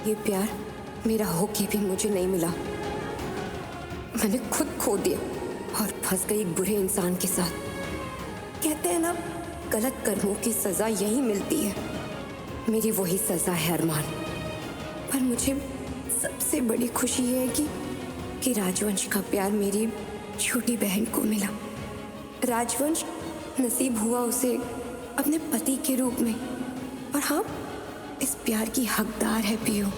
ये प्यार मेरा होके भी मुझे नहीं मिला। मैंने खुद खो दिया और फंस गई एक बुरे इंसान के साथ। कहते हैं ना, गलत कर्मों की सजा यही मिलती है। मेरी वही सजा है अरमान। पर मुझे सबसे बड़ी खुशी ये है कि राजवंश का प्यार मेरी छोटी बहन को मिला। राजवंश नसीब हुआ उसे अपने पति के रूप में, और हाँ, इस प्यार की हकदार है पियो।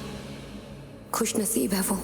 खुश नसीब है वो।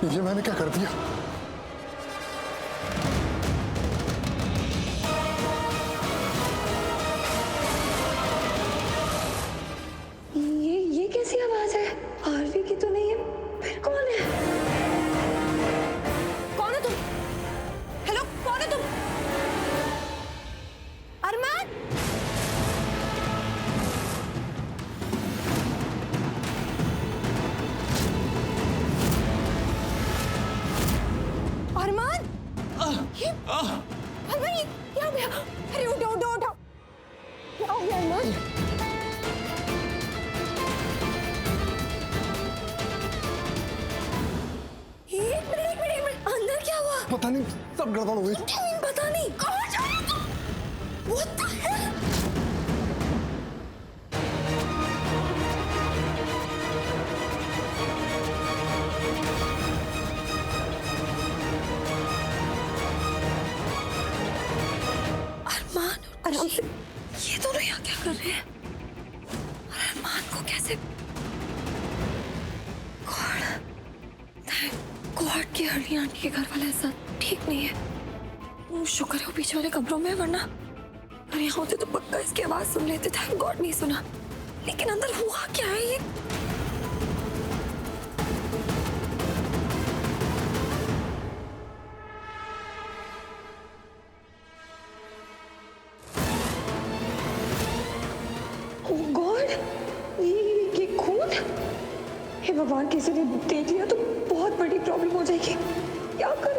ये मैंने क्या कर दिया? ये कैसी आवाज है? आरवी की तो नहीं है, फिर कौन है? कौन है तुम? हेलो, कौन है तुम? अरमान? अरमान? अरमान, ये क्या हो गया? अरे उठो उठो उठो। क्या हो गया अरमान? एक मिनट, अंदर क्या हुआ? पता नहीं, सब गड़बड़ हो गई। पता नहीं कहाँ जा रहे हो तुम? What the hell? अरमान, आराम से। ये दोनों यहाँ क्या कर रहे हैं? और अरमान को कैसे? गॉड की हरनी आंटी के घर वाला ऐसा ठीक नहीं है। शुक्र है वो पीछे वाले कमरों में, वरना अरे यहाँ होते तो पक्का इसकी आवाज सुन लेते। थैंक गॉड नहीं सुना। लेकिन अंदर हुआ क्या है ये? ओह गॉड, ये खून! हे भगवान, किसी ने देख लिया तो बहुत बड़ी प्रॉब्लम हो जाएगी। क्या करूं?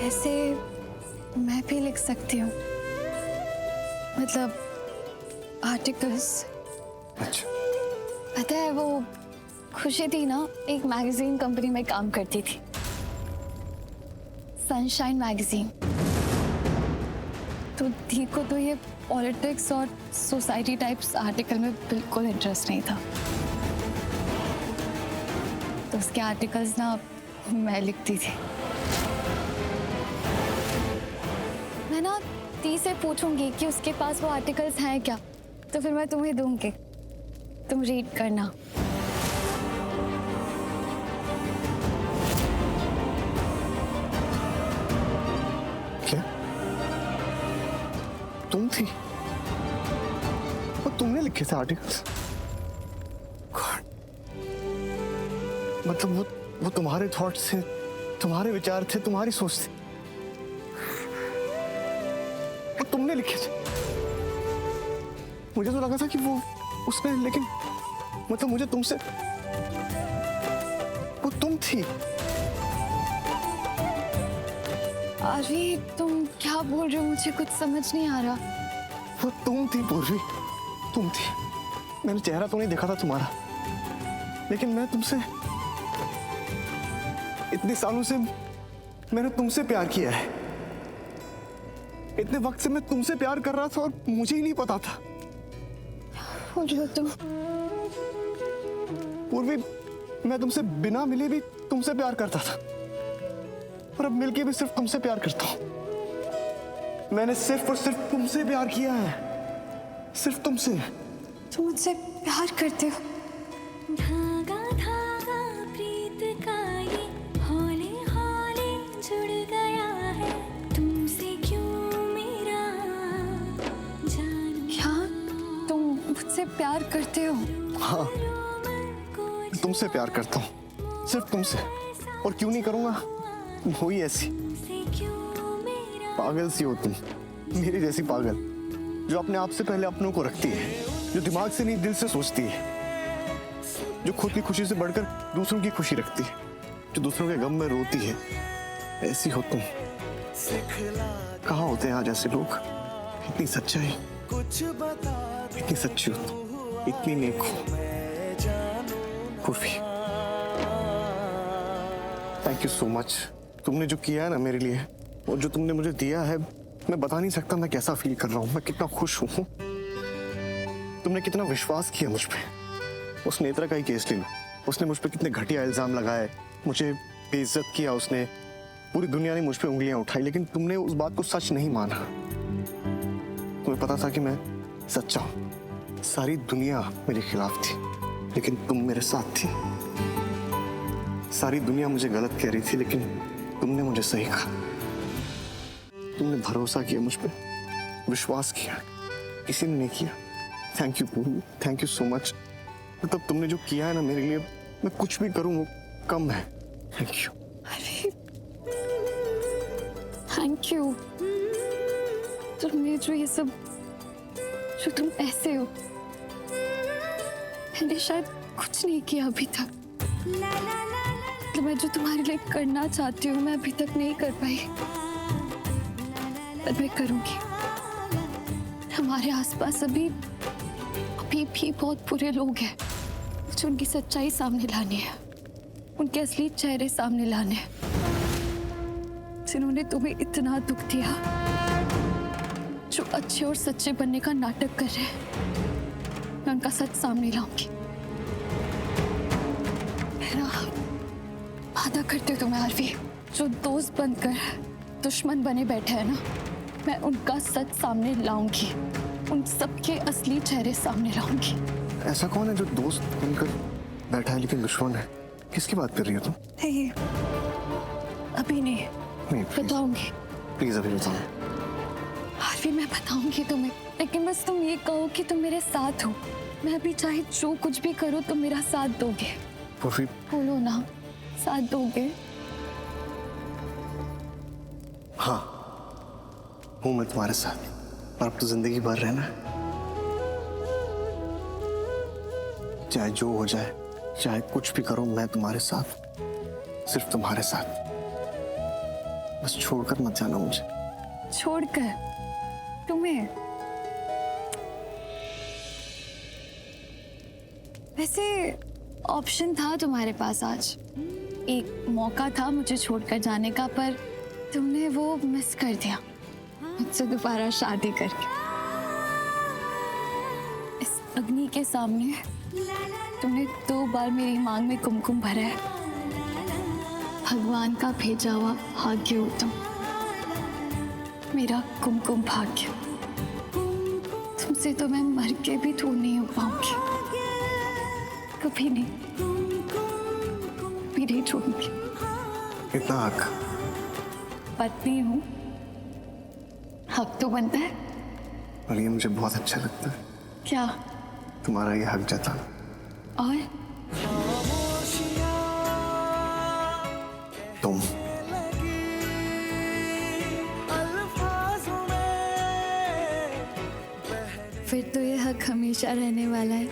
ऐसे मैं भी लिख सकती हूँ, मतलब आर्टिकल्स। अच्छा, पता है वो खुशी थी ना, एक मैगजीन कंपनी में काम करती थी, सनशाइन मैगजीन। तो धी को तो ये पॉलिटिक्स और सोसाइटी टाइप्स आर्टिकल में बिल्कुल इंटरेस्ट नहीं था, तो उसके आर्टिकल्स ना मैं लिखती थी। मैं ना दी से पूछूंगी कि उसके पास वो आर्टिकल्स हैं क्या, तो फिर मैं तुम्हें दूंगी, तुम रीड करना। क्या तुम थी? और तुमने लिखे थे आर्टिकल्स? मतलब वो तुम्हारे थॉट्स थे, तुम्हारे विचार थे, तुम्हारी सोच थी। तुमने लिखे थे। मुझे तो लगा था कि वो उसने, लेकिन मतलब मुझे तुमसे, वो तुम थी। अरे तुम क्या बोल रहे हो, मुझे कुछ समझ नहीं आ रहा। वो तुम थी पूर्वी, तुम थी। मैंने चेहरा तो नहीं देखा था तुम्हारा, लेकिन मैं तुमसे, इतने सालों से मैंने तुमसे प्यार किया है। इतने वक्त से मैं तुमसे प्यार कर रहा था और मुझे ही नहीं पता था। बोल रहे हो तुम? पूर्वी, मैं तुमसे बिना मिले भी तुमसे प्यार करता था, और अब मिलके भी सिर्फ तुमसे प्यार करता हूं। मैंने सिर्फ और सिर्फ तुमसे प्यार किया है, सिर्फ तुमसे। तुम मुझसे प्यार करते हो? धागा धागा प्रीत का ये हौले हौले जुड़ गया है तुमसे, क्यों मेरा जानू क्या तुम मुझसे प्यार करते हो? हाँ, तुमसे प्यार करता हूँ, सिर्फ तुमसे। और क्यों नहीं करूंगा, हो ही ऐसी क्यों मेरा पागल सी हो तुम, मेरी जैसी पागल, जो अपने आप से पहले अपनों को रखती है, जो दिमाग से नहीं दिल से सोचती है, जो खुद की खुशी से बढ़कर दूसरों की खुशी रखती है, जो दूसरों के गम में रोती है। ऐसी हो तुम। कहाँ होते हैं आज ऐसे लोग? इतनी सच्चाई, इतनी सच्ची हो तुम, इतनी नेक हो पूर्वी। Thank you so much. तुमने जो किया है ना मेरे लिए, और जो तुमने मुझे दिया है, मैं बता नहीं सकता मैं कैसा फील कर रहा हूँ, मैं कितना खुश हूँ। तुमने कितना विश्वास किया मुझ पे। उस नेत्रा का ही केस ले लो, उसने मुझ पे कितने घटिया इल्जाम लगाए, मुझे बेइज्जत किया उसने, पूरी दुनिया ने मुझ पे उंगलियां उठाई, लेकिन तुमने उस बात को सच नहीं माना। तुम्हें पता था कि मैं सच्चा हूं, सारी दुनिया मेरे खिलाफ थी, लेकिन तुम मेरे साथ थी। सारी दुनिया मुझे गलत कह रही थी, लेकिन तुमने मुझे सही कहा। तुमने भरोसा किया मुझ पे, विश्वास किया, किसी ने नहीं किया। थैंक यू पूर्वी, थैंक यू सो मच। मतलब तुमने जो किया है ना मेरे लिए, मैं कुछ भी करूं वो कम है। Thank you. अरे थैंक यू। तुमने जो ये सब, जो तुम ऐसे हो, मैंने शायद कुछ नहीं किया अभी तक। तो मैं जो तुम्हारे लिए करना चाहती हूँ मैं अभी तक नहीं कर पाई, पर मैं करूंगी। हमारे आसपास अभी भी बहुत बुरे लोग हैं, मुझे उनकी सच्चाई सामने लानी है, उनके असली चेहरे सामने लाने हैं, जिन्होंने तुम्हें इतना दुख दिया, जो अच्छे और सच्चे बनने का नाटक कर रहे हैं। मैं उनका सच सामने लाऊंगी। मेरा वादा करते हो तुम्हें आरवी, जो दोस्त बनकर दुश्मन बने बैठे हैं ना, मैं उनका सच सामने लाऊंगी, उन सबके असली चेहरे सामने लाऊंगी। ऐसा कौन है जो दोस्त बनकर बैठा है लेकिन दुश्मन है? किसकी बात कर रही हो तुम? नहीं, अभी नहीं, नहीं, प्लीज बताऊंगी। प्लीज अभी बताओ। आरवी मैं बताऊंगी तुम्हें, लेकिन बस तुम ये कहो कि तुम मेरे साथ हो। मैं अभी चाहे जो कुछ भी करूं तुम मेरा साथ दोगे। पूर्वी, बोलो ना, साथ दोगे? हाँ, हूँ मैं तुम्हारे साथ, पर अब तो जिंदगी भर रहना है। चाहे जो हो जाए, चाहे कुछ भी करो, मैं तुम्हारे साथ, सिर्फ तुम्हारे साथ। बस छोड़कर मत जाना मुझे। छोड़कर तुम्हें? वैसे ऑप्शन था तुम्हारे पास आज, एक मौका था मुझे छोड़कर जाने का, पर तुमने वो मिस कर दिया मुझसे दोबारा शादी करके। इस अग्नि के सामने तुमने 2 बार मेरी मांग में कुमकुम भरा है। भगवान का भेजा हुआ भाग्य हो तुम, मेरा कुमकुम भाग्य। तुमसे तो मैं मर के भी दूर नहीं हो पाऊंगी, कभी नहीं, कभी नहीं छोड़ूंगी। इतना हक? पत्नी हूँ, हक तो बनता है। और ये मुझे बहुत अच्छा लगता है, क्या? तुम्हारा ये हक जताना। और तुम फिर तो ये हक हमेशा रहने वाला है।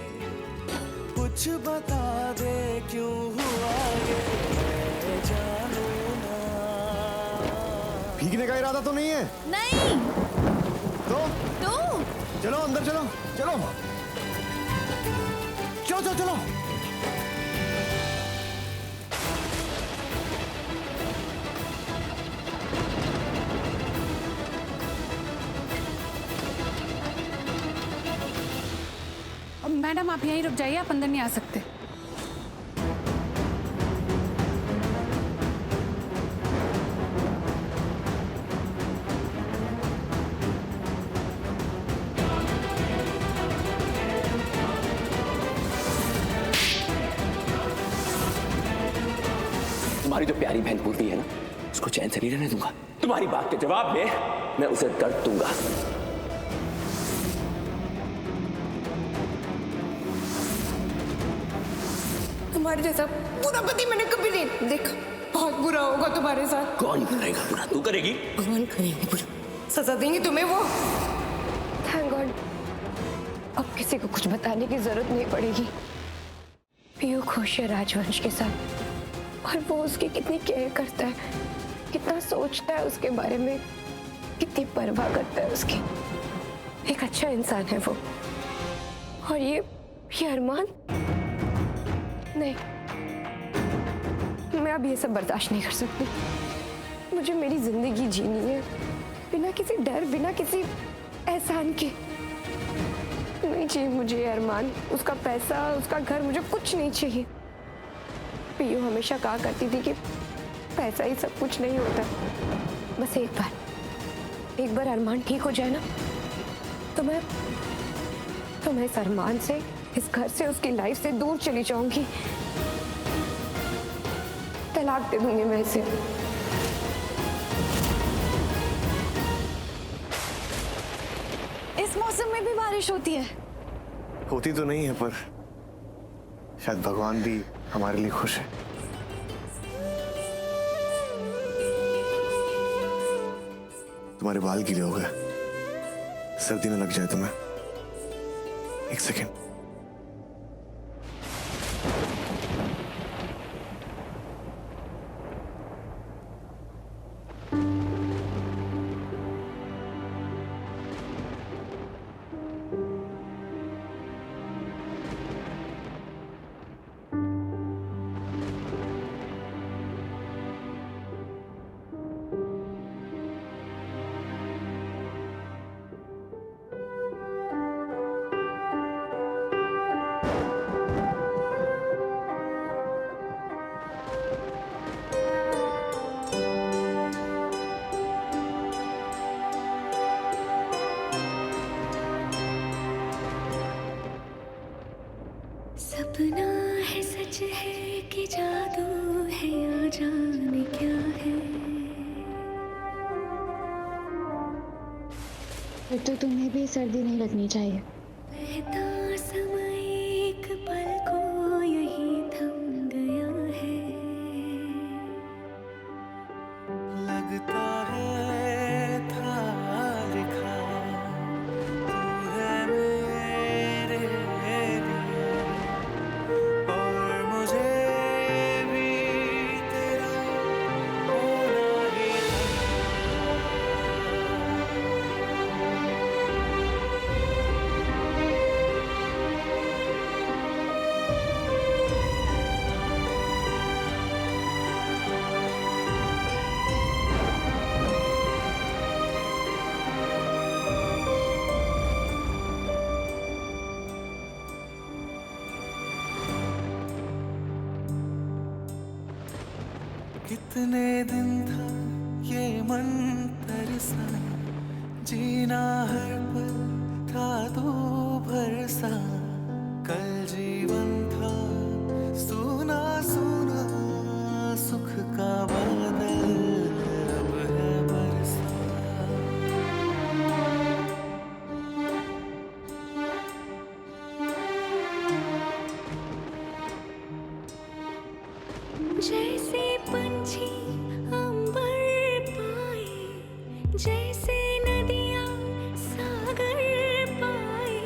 कुछ बता दे क्यों हुआ ये, मैं जानू ना। भीगने का इरादा तो नहीं है? नहीं तो तो चलो अंदर चलो, चलो चलो चलो चलो। मैडम आप यहीं रुक जाइए, आप अंदर नहीं आ सकते। तुम्हारी जो प्यारी बहन पूर्वी है ना, उसको चैन से नहीं रहने दूंगा। तुम्हारी बात के जवाब में मैं उसे दर्द दूंगा। तुम्हारे जैसा बुरा पति मैंने कभी नहीं देखा। बहुत बुरा होगा तुम्हारे साथ। कौन करेगा बुरा? तू करेगी? भगवान करेंगे बुरा, सजा देंगे तुम्हें वो। थैंक गॉड, अब किसी को कुछ बताने की जरूरत नहीं पड़ेगी। पीयू खुश है राजवंश के साथ, और वो उसकी कितनी केयर करता है, कितना सोचता है उसके बारे में, कितनी परवाह करता है उसकी। एक अच्छा इंसान है वो। और ये अरमान, नहीं, मैं अब ये सब बर्दाश्त नहीं कर सकती। मुझे मेरी जिंदगी जीनी है बिना किसी डर, बिना किसी एहसान के। नहीं चाहिए मुझे अरमान, उसका पैसा, उसका घर, मुझे कुछ नहीं चाहिए। पीयू हमेशा कहा करती थी कि पैसा ही सब कुछ नहीं होता। बस एक बार अरमान ठीक हो जाए ना, तो मैं इस अरमान से, इस घर से, उसकी लाइफ से दूर चली जाऊंगी। तलाक दे दूंगी मैं इसे। इस मौसम में भी बारिश होती है? होती तो नहीं है, पर शायद भगवान भी हमारे लिए खुश है। तुम्हारे बाल गीले हो गए, सर्दी में लग जाए तुम्हें। एक सेकेंड। सपना है सच है कि जादू है या जाने क्या है। फिर तो तुम्हें भी सर्दी नहीं लगनी चाहिए। बहता समय एक पल को यही थम गया है। लगता है था लिखा तू है मेरे लिए, और मुझे भी तेरा होना ही कितने दिन था ये मन तरसा, जीना हर पल था दो भरसा। कल जीवन था सुना सुना, सुख का बादल अब है बरसा। जैसे पंछी अंबर पाए, जैसे नदियाँ सागर पाए,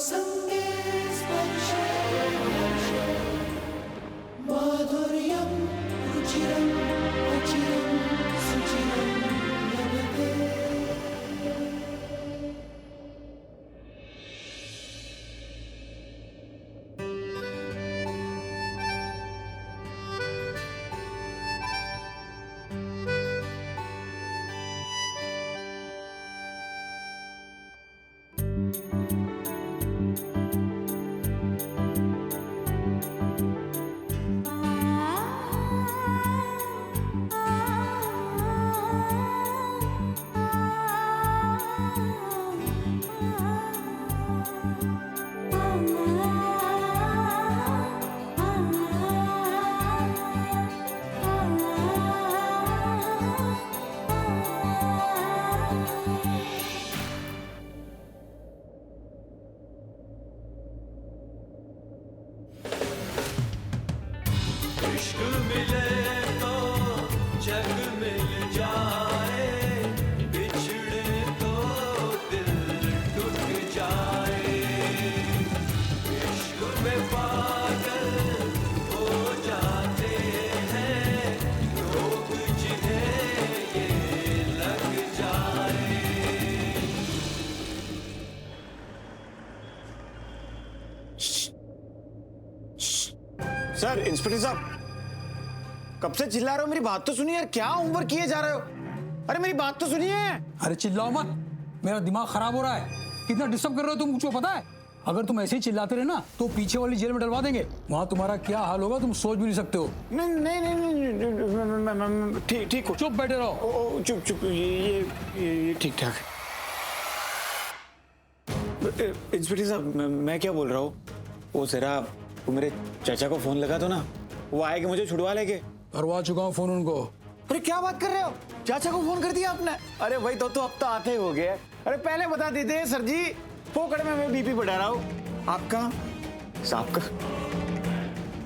संगे स्पर्शे हर्षे माधुर्यं रुचिरं अचिरं सुचिरं लभते। सर, इंस्पेक्टर साहब, कब से चिल्ला रहे हो? मेरी बात तो सुनिए यार, क्या होमवर्क किए जा रहे हो? अरे मेरी बात तो सुनिए। अरे चिल्लाओ मत, मेरा दिमाग खराब हो रहा है। कितना डिस्टर्ब कर रहे हो तुम, मुझको पता है। अगर तुम ऐसे ही चिल्लाते रहे ना तो पीछे वाली जेल में डलवा देंगे। वहां तुम्हारा क्या हाल होगा तुम सोच भी नहीं सकते हो। नहीं, ठीक हो। चुप बैठे रहो। चुप, ये ठीक ठाक है। इंस्पेक्टर साहब, मैं क्या बोल रहा हूँ, वो जरा वो मेरे चाचा को फोन लगा दो ना, वो आएंगे मुझे छुड़वा लेंगे। करवा चुका हूँ फोन उनको। अरे क्या बात कर रहे हो, चाचा को फोन कर दिया आपने? अरे भाई तो हफ्ता आते ही हो गया। अरे पहले बता देते सर जी, पोकड़ में मैं बीपी बढ़ा रहा हूँ। आपका साहब का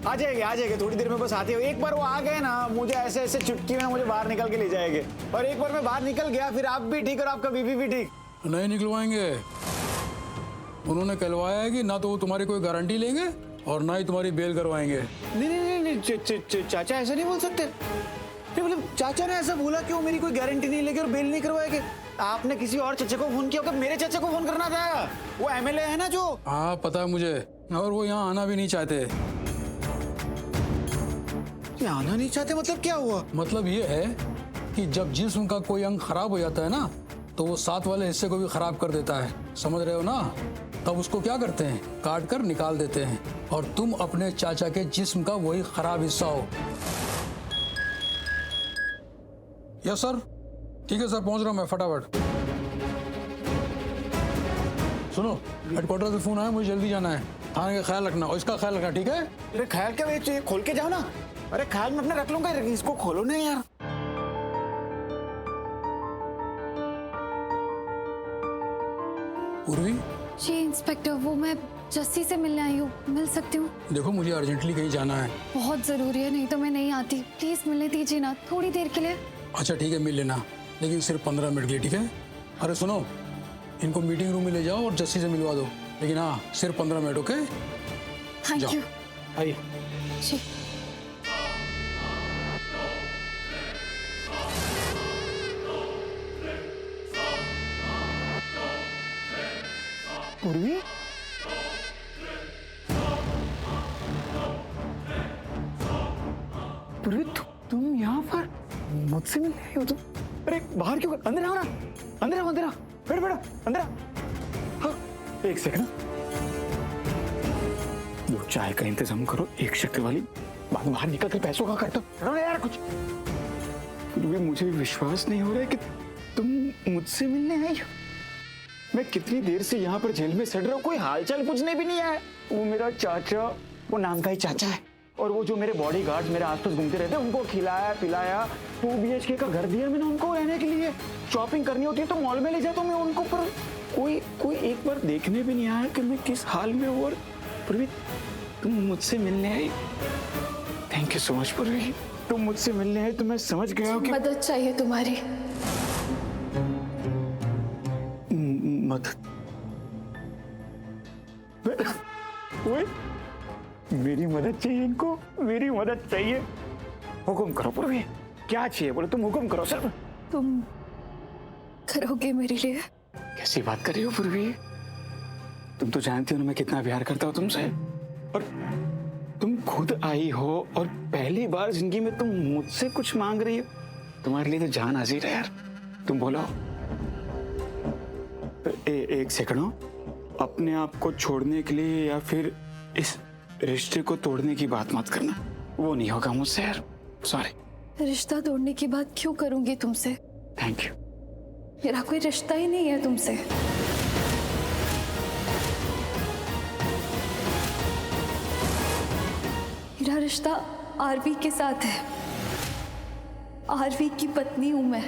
आ जाएंगे थोड़ी देर में, बस आते हो। एक बार वो आ गए ना, मुझे ऐसे ऐसे चुटकी में मुझे बाहर निकल के ले जाएंगे। और एक बार मैं बाहर निकल गया फिर आप भी ठीक और आपका बीपी भी ठीक। नहीं निकलवाएंगे। उन्होंने कहलवाया है कि ना तो वो तुम्हारी कोई गारंटी लेंगे और ना ही तुम्हारी बेल करवाएंगे। नहीं, चाचा ऐसा नहीं बोल सकते। मतलब चाचा ने ऐसा बोला कि वो मेरी कोई गारंटी नहीं लेगी और बेल नहीं करवाएंगे। आपने किसी और चाचा को फोन किया होगा, मेरे चाचा को फोन करना था। वो एमएलए है ना जो। हाँ पता है मुझे, और वो यहाँ आना भी नहीं चाहते। आना नहीं चाहते मतलब क्या हुआ? मतलब ये है कि जब जिस्म का कोई अंग खराब हो जाता है ना तो वो साथ वाले हिस्से को भी खराब कर देता है, समझ रहे हो ना। तब उसको क्या करते हैं, काट कर निकाल देते हैं। और तुम अपने चाचा के जिस्म का वही खराब हिस्सा हो। यस सर, ठीक है सर, पहुंच रहा हूं मैं फटाफट। सुनो, हेडक्वार्टर से फोन आया, मुझे जल्दी जाना है। थाने का ख्याल रखना और इसका ख्याल रखना, ठीक है? अरे ख्याल क्या, ये खोल के जाओ ना। अरे ख्याल में अपने रख लूंगा, इसको खोलो ना यार। पूर्वी जी इंस्पेक्टर, वो मैं जस्सी से मिलने आई हूँ, मिल सकती हूँ? देखो मुझे अर्जेंटली कहीं जाना है। बहुत जरूरी है, नहीं तो मैं नहीं आती। प्लीज मिलने दीजिए ना, थोड़ी देर के लिए। अच्छा ठीक है, मिल लेना, लेकिन सिर्फ 15 मिनट के लिए, ठीक है? अरे सुनो, इनको मीटिंग रूम में ले जाओ और जस्सी से मिलवा दो, लेकिन हाँ सिर्फ 15 मिनट, ओके? Thank you. आइए। जी पूर्वी, पूर्वी तुम यहाँ पर मुझसे मिलने आई हो तुम? अरे बाहर क्यों, अंदर आओ ना, अंदर आओ, बैठो अंदर आओ। हाँ एक सेकंड, वो चाय का इंतजाम करो, एक शक्कर वाली। बाद में बाहर निकल कर पैसों का करता करो ना यार कुछ। पूर्वी मुझे विश्वास नहीं हो रहा है कि तुम मुझसे मिलने आई हो। मैं कितनी देर से यहाँ पर जेल में सड़ रहा हूँ, कोई हालचाल पूछने भी नहीं आया। वो मेरा चाचा, वो नाम का ही चाचा है, और वो जो मेरे बॉडीगार्ड्स मेरे आसपास घूमते रहते हैं, उनको खिलाया पिलाया। 2 BHK का घर दिया मैंने उनको रहने के लिए। शॉपिंग करनी होती है तो मॉल में ले जाता हूँ मैं उनको, पर कोई एक बार देखने भी नहीं आया कि मैं किस हाल में हूँ। और पूर्वी तुम मुझसे मिलने आई, थैंक यू सो मच पूर्वी। तुम मुझसे मिलने आई तो मैं समझ गया हूँ कि मदद चाहिए तुम्हारी। मदद? ओए, मेरी मदद चाहिए इनको, मेरी मदद चाहिए। हुक्म करो पूर्वी, क्या चाहिए बोले, तुम हुक्म करो सर। तुम करोगे मेरे लिए? कैसी बात कर रही हो पूर्वी? तुम तो जानती हो ना मैं कितना प्यार करता हूँ तुमसे, और तुम खुद आई हो और पहली बार जिंदगी में तुम मुझसे कुछ मांग रही हो। तुम्हारे लिए तो जान हाजिर है यार। तुम बोलो। एक सेकंड हो, अपने आप को छोड़ने के लिए या फिर इस रिश्ते को तोड़ने की बात मत करना, वो नहीं होगा मुझसे यार, सॉरी। रिश्ता तोड़ने की बात क्यों करूंगी तुमसे? Thank you. मेरा कोई रिश्ता ही नहीं है तुमसे। मेरा रिश्ता आरवी के साथ है। आरवी की पत्नी हूं मैं।